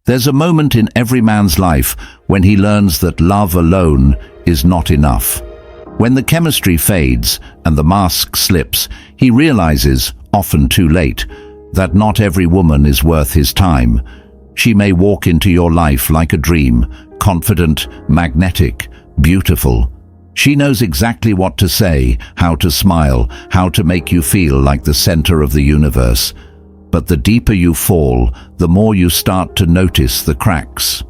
There's a moment in every man's life when he learns that love alone is not enough. When the chemistry fades and the mask slips, he realizes, often too late, that not every woman is worth his time. She may walk into your life like a dream, confident, magnetic, beautiful. She knows exactly what to say, how to smile, how to make you feel like the center of the universe. But the deeper you fall, the more you start to notice the cracks.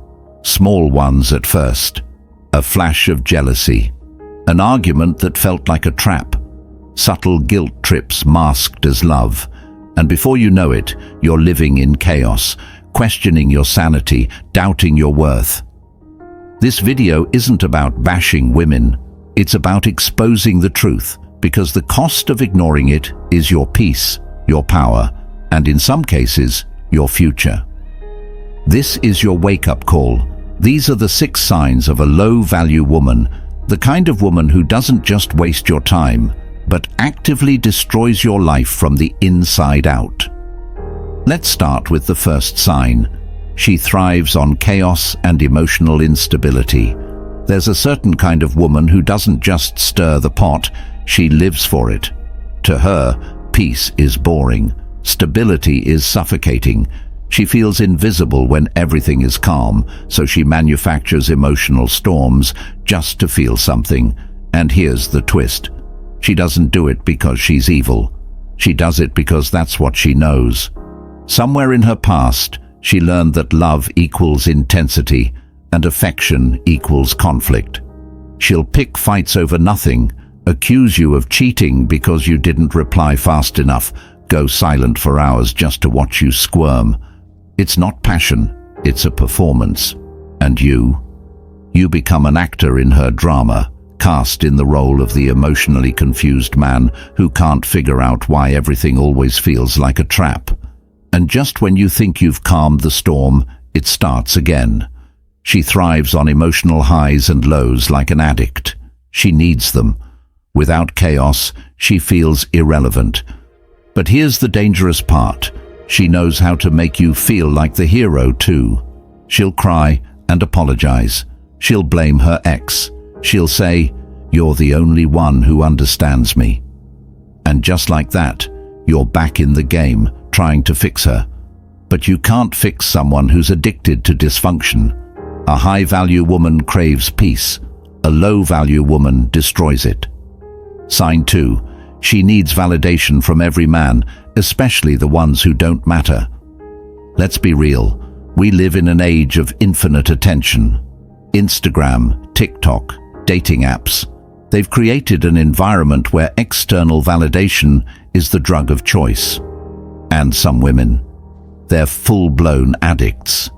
Small ones at first. A flash of jealousy. An argument that felt like a trap. Subtle guilt trips masked as love. And before you know it, you're living in chaos, questioning your sanity, doubting your worth. This video isn't about bashing women. It's about exposing the truth, because the cost of ignoring it is your peace, your power, and in some cases, your future. This is your wake-up call. These are the 6 signs of a low-value woman, the kind of woman who doesn't just waste your time, but actively destroys your life from the inside out. Let's start with the first sign. She thrives on chaos and emotional instability. There's a certain kind of woman who doesn't just stir the pot, she lives for it. To her, peace is boring. Stability is suffocating. She feels invisible when everything is calm, so she manufactures emotional storms just to feel something. And here's the twist. She doesn't do it because she's evil. She does it because that's what she knows. Somewhere in her past, she learned that love equals intensity and affection equals conflict. She'll pick fights over nothing, accuse you of cheating because you didn't reply fast enough, go silent for hours just to watch you squirm. It's not passion, it's a performance. And you become an actor in her drama, cast in the role of the emotionally confused man who can't figure out why everything always feels like a trap. And just when you think you've calmed the storm, it starts again. She thrives on emotional highs and lows like an addict. She needs them. Without chaos, she feels irrelevant. But here's the dangerous part. She knows how to make you feel like the hero too. She'll cry and apologize. She'll blame her ex. She'll say, "You're the only one who understands me." And just like that, you're back in the game, trying to fix her. But you can't fix someone who's addicted to dysfunction. A high-value woman craves peace. A low-value woman destroys it. Sign 2. She needs validation from every man, especially the ones who don't matter. Let's be real. We live in an age of infinite attention. Instagram, TikTok, dating apps. They've created an environment where external validation is the drug of choice. And some women, they're full-blown addicts.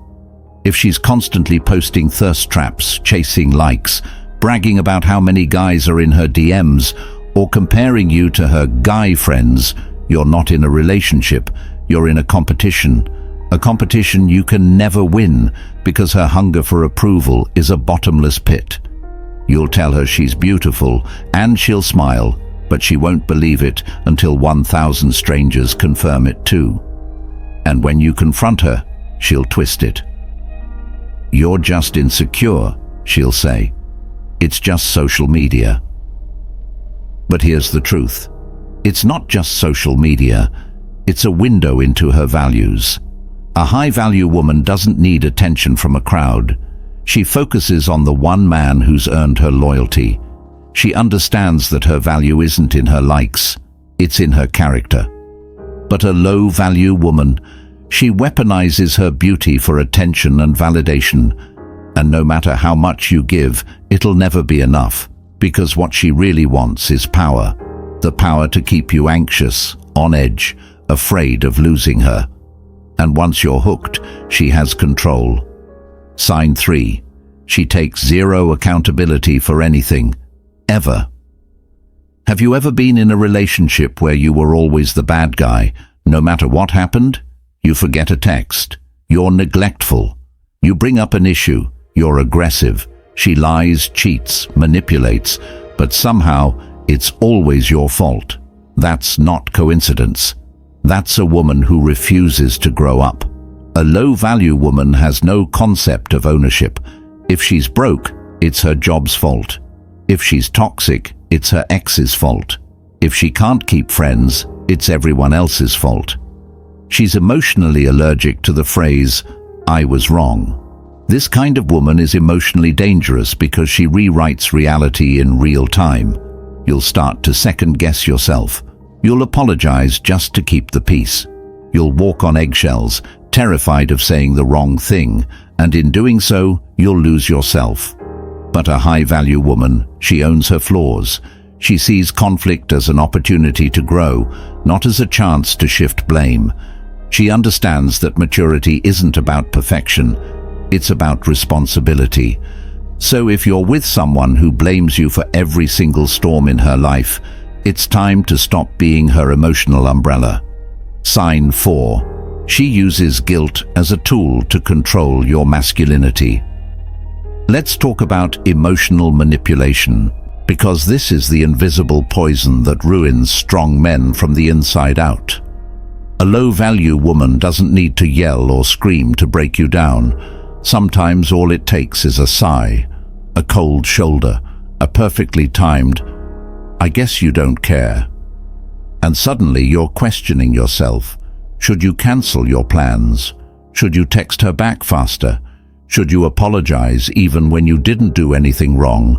If she's constantly posting thirst traps, chasing likes, bragging about how many guys are in her DMs, or comparing you to her guy friends, you're not in a relationship, you're in a competition. A competition you can never win because her hunger for approval is a bottomless pit. You'll tell her she's beautiful and she'll smile, but she won't believe it until 1,000 strangers confirm it too. And when you confront her, she'll twist it. "You're just insecure," she'll say. "It's just social media." But here's the truth. It's not just social media. It's a window into her values. A high-value woman doesn't need attention from a crowd. She focuses on the one man who's earned her loyalty. She understands that her value isn't in her likes, it's in her character. But a low-value woman, she weaponizes her beauty for attention and validation. And no matter how much you give, it'll never be enough, because what she really wants is power. The power to keep you anxious, on edge, afraid of losing her. And once you're hooked, she has control. Sign 3. She takes zero accountability for anything, ever. Have you ever been in a relationship where you were always the bad guy? No matter what happened, you forget a text. You're neglectful. You bring up an issue. You're aggressive. She lies, cheats, manipulates, but somehow it's always your fault. That's not coincidence. That's a woman who refuses to grow up. A low-value woman has no concept of ownership. If she's broke, it's her job's fault. If she's toxic, it's her ex's fault. If she can't keep friends, it's everyone else's fault. She's emotionally allergic to the phrase, "I was wrong." This kind of woman is emotionally dangerous because she rewrites reality in real time. You'll start to second-guess yourself. You'll apologize just to keep the peace. You'll walk on eggshells, terrified of saying the wrong thing, and in doing so, you'll lose yourself. But a high-value woman, she owns her flaws. She sees conflict as an opportunity to grow, not as a chance to shift blame. She understands that maturity isn't about perfection, it's about responsibility. So if you're with someone who blames you for every single storm in her life, it's time to stop being her emotional umbrella. Sign 4. She uses guilt as a tool to control your masculinity. Let's talk about emotional manipulation, because this is the invisible poison that ruins strong men from the inside out. A low-value woman doesn't need to yell or scream to break you down. Sometimes all it takes is a sigh, a cold shoulder, a perfectly timed, "I guess you don't care." And suddenly you're questioning yourself. Should you cancel your plans? Should you text her back faster? Should you apologize even when you didn't do anything wrong?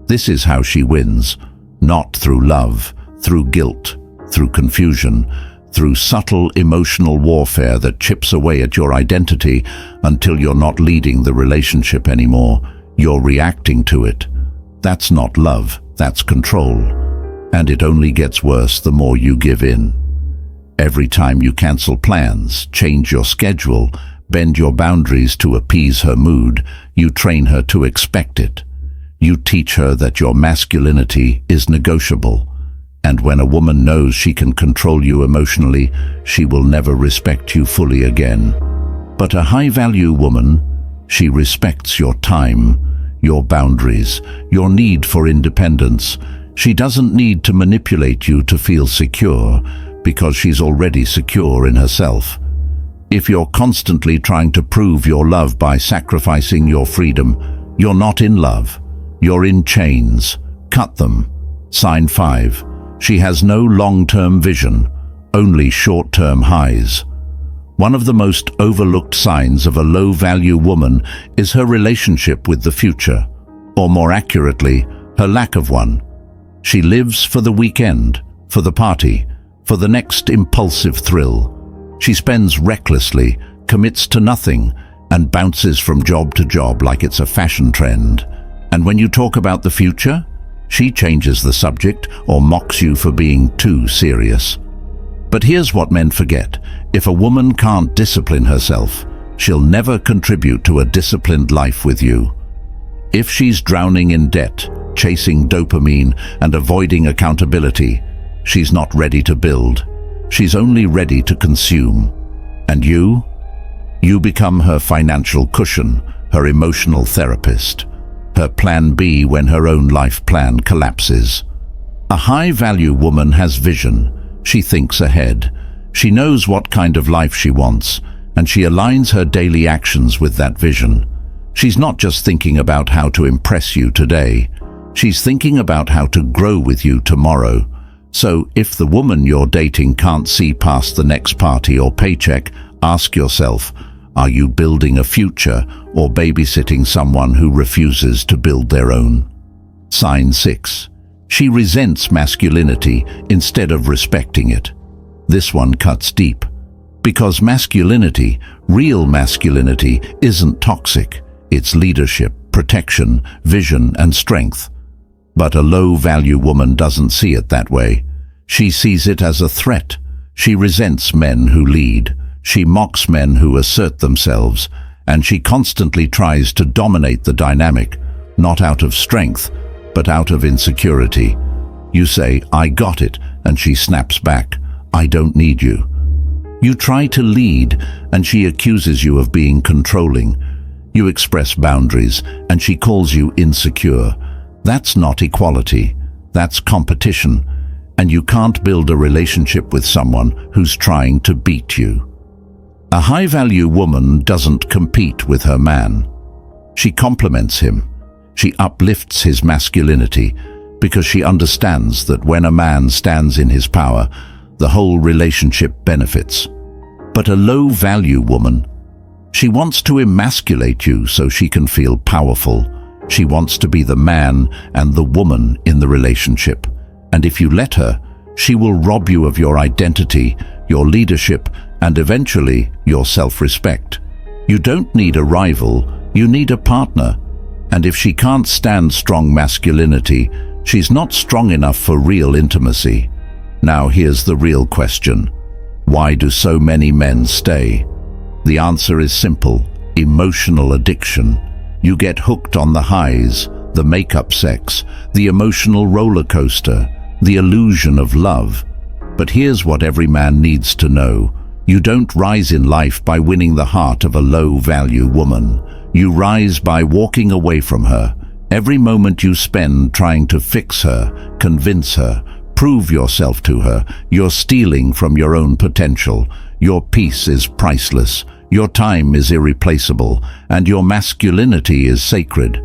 This is how she wins, not through love, through guilt, through confusion, through subtle emotional warfare that chips away at your identity until you're not leading the relationship anymore. You're reacting to it. That's not love, that's control. And it only gets worse the more you give in. Every time you cancel plans, change your schedule, bend your boundaries to appease her mood, you train her to expect it. You teach her that your masculinity is negotiable. And when a woman knows she can control you emotionally, she will never respect you fully again. But a high-value woman, she respects your time, your boundaries, your need for independence. She doesn't need to manipulate you to feel secure, because she's already secure in herself. If you're constantly trying to prove your love by sacrificing your freedom, you're not in love. You're in chains. Cut them. Sign 5. She has no long-term vision, only short-term highs. One of the most overlooked signs of a low-value woman is her relationship with the future, or more accurately, her lack of one. She lives for the weekend, for the party, for the next impulsive thrill. She spends recklessly, commits to nothing, and bounces from job to job like it's a fashion trend. And when you talk about the future, she changes the subject or mocks you for being too serious. But here's what men forget. If a woman can't discipline herself, she'll never contribute to a disciplined life with you. If she's drowning in debt, chasing dopamine, and avoiding accountability, she's not ready to build. She's only ready to consume. And you? You become her financial cushion, her emotional therapist, her plan B when her own life plan collapses. A high-value woman has vision. She thinks ahead. She knows what kind of life she wants, and she aligns her daily actions with that vision. She's not just thinking about how to impress you today. She's thinking about how to grow with you tomorrow. So if the woman you're dating can't see past the next party or paycheck, ask yourself, are you building a future or babysitting someone who refuses to build their own? Sign 6. She resents masculinity instead of respecting it. This one cuts deep. Because masculinity, real masculinity, isn't toxic. It's leadership, protection, vision, and strength. But a low-value woman doesn't see it that way. She sees it as a threat. She resents men who lead. She mocks men who assert themselves. And she constantly tries to dominate the dynamic, not out of strength, but out of insecurity. You say, "I got it," and she snaps back, "I don't need you." You try to lead, and she accuses you of being controlling. You express boundaries, and she calls you insecure. That's not equality. That's competition. And you can't build a relationship with someone who's trying to beat you. A high-value woman doesn't compete with her man. She complements him. She uplifts his masculinity because she understands that when a man stands in his power, the whole relationship benefits. But a low-value woman, she wants to emasculate you so she can feel powerful. She wants to be the man and the woman in the relationship. And if you let her, she will rob you of your identity, your leadership, and eventually your self-respect. You don't need a rival, you need a partner. And if she can't stand strong masculinity, she's not strong enough for real intimacy. Now here's the real question. Why do so many men stay? The answer is simple: emotional addiction. You get hooked on the highs, the make-up sex, the emotional roller coaster, the illusion of love. But here's what every man needs to know. You don't rise in life by winning the heart of a low-value woman. You rise by walking away from her. Every moment you spend trying to fix her, convince her, prove yourself to her, you're stealing from your own potential. Your peace is priceless, your time is irreplaceable, and your masculinity is sacred.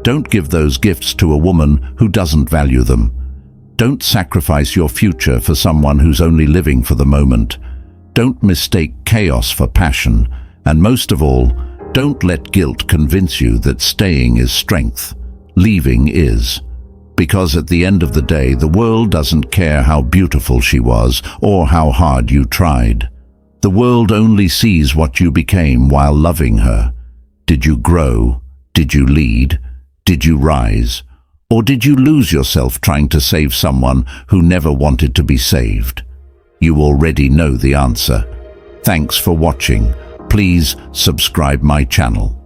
Don't give those gifts to a woman who doesn't value them. Don't sacrifice your future for someone who's only living for the moment. Don't mistake chaos for passion, and most of all, don't let guilt convince you that staying is strength. Leaving is. Because at the end of the day, the world doesn't care how beautiful she was or how hard you tried. The world only sees what you became while loving her. Did you grow? Did you lead? Did you rise? Or did you lose yourself trying to save someone who never wanted to be saved? You already know the answer. Thanks for watching. Please subscribe my channel.